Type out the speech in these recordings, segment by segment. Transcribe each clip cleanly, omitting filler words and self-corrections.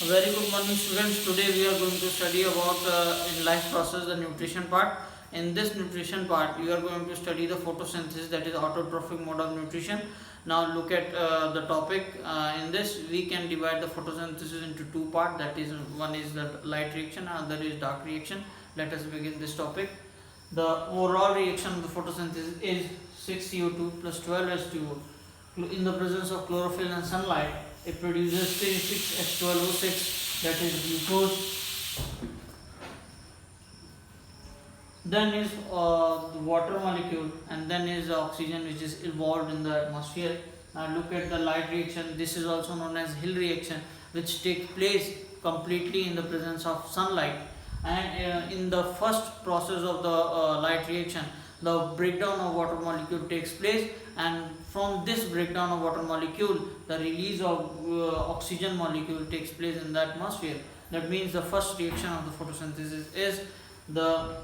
A very good morning, students. Today we are going to study about in life process the nutrition part. In this nutrition part, we are going to study the photosynthesis, that is autotrophic mode of nutrition. Now look at the topic. In this, we can divide the photosynthesis into two parts. That is, one is the light reaction, other is dark reaction. Let us begin this topic. The overall reaction of the photosynthesis is 6CO2 plus 12H2O. In the presence of chlorophyll and sunlight, it produces 6H12O6, that is glucose. Then is the water molecule, and then is the oxygen, which is involved in the atmosphere. Now look at the light reaction. This is also known as Hill reaction, which takes place completely in the presence of sunlight. And in the first process of the light reaction, the breakdown of water molecule takes place, and from this breakdown of water molecule, the release of oxygen molecule takes place in the atmosphere. That means the first reaction of the photosynthesis is the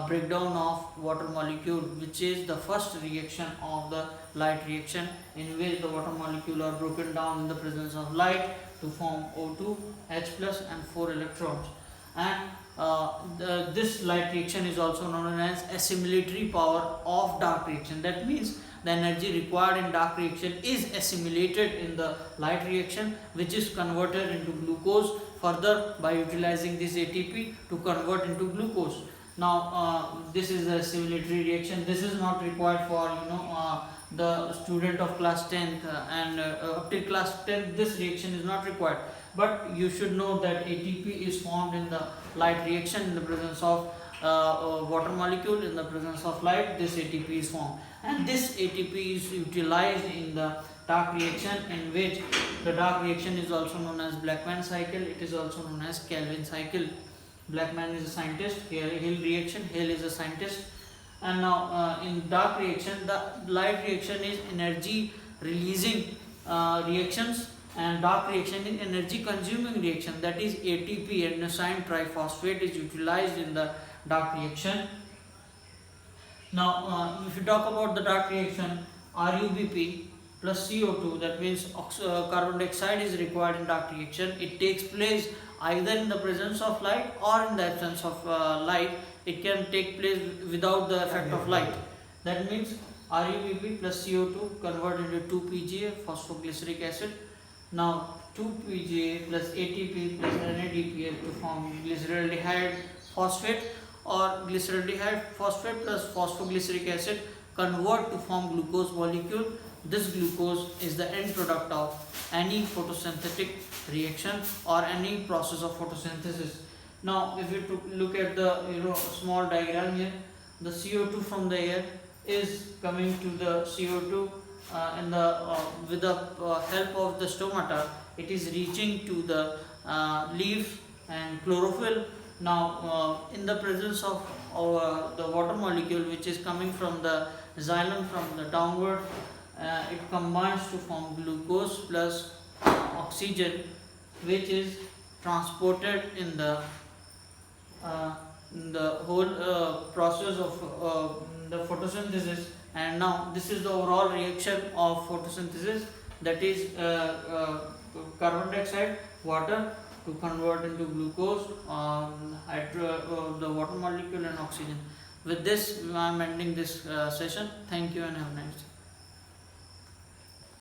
breakdown of water molecule, which is the first reaction of the light reaction, in which the water molecule are broken down in the presence of light to form O2, H plus and 4 electrons. And this light reaction is also known as assimilatory power of dark reaction. That means the energy required in dark reaction is assimilated in the light reaction, which is converted into glucose further by utilizing this ATP to convert into glucose. Now this is a assimilatory reaction. This is not required for the student of class 10th and up till class 10th. This reaction is not required, but you should know that ATP is formed in the light reaction in the presence of water molecule. In the presence of light, this ATP is formed, and this ATP is utilized in the dark reaction, in which the dark reaction is also known as Blackman cycle. It is also known as Kelvin cycle. Blackman is a scientist. Here Hill reaction, Hill is a scientist. And now in dark reaction, the light reaction is energy releasing reactions, and dark reaction is energy consuming reaction. That is ATP, adenosine triphosphate, is utilized in the dark reaction. Now if you talk about the dark reaction, RUBP plus CO2, that means carbon dioxide is required in dark reaction. It takes place either in the presence of light or in the absence of light. It can take place without the effect of light. That means RUBP plus CO2 convert into 2-PGA, phosphoglyceric acid. Now 2-PGA plus ATP plus NADPH to form glyceraldehyde phosphate, or glyceraldehyde phosphate plus phosphoglyceric acid convert to form glucose molecule. This glucose is the end product of any photosynthetic reaction or any process of photosynthesis. Now if you look at the small diagram here, the CO2 from the air is coming to the CO2 with the help of the stomata. It is reaching to the leaf and chlorophyll. Now in the presence of the water molecule, which is coming from the xylem from the downward, it combines to form glucose plus oxygen, which is transported in the whole process of the photosynthesis. And now this is the overall reaction of photosynthesis, that is carbon dioxide, water to convert into glucose, the water molecule and oxygen. With this, I am ending this session. Thank you and have a nice day.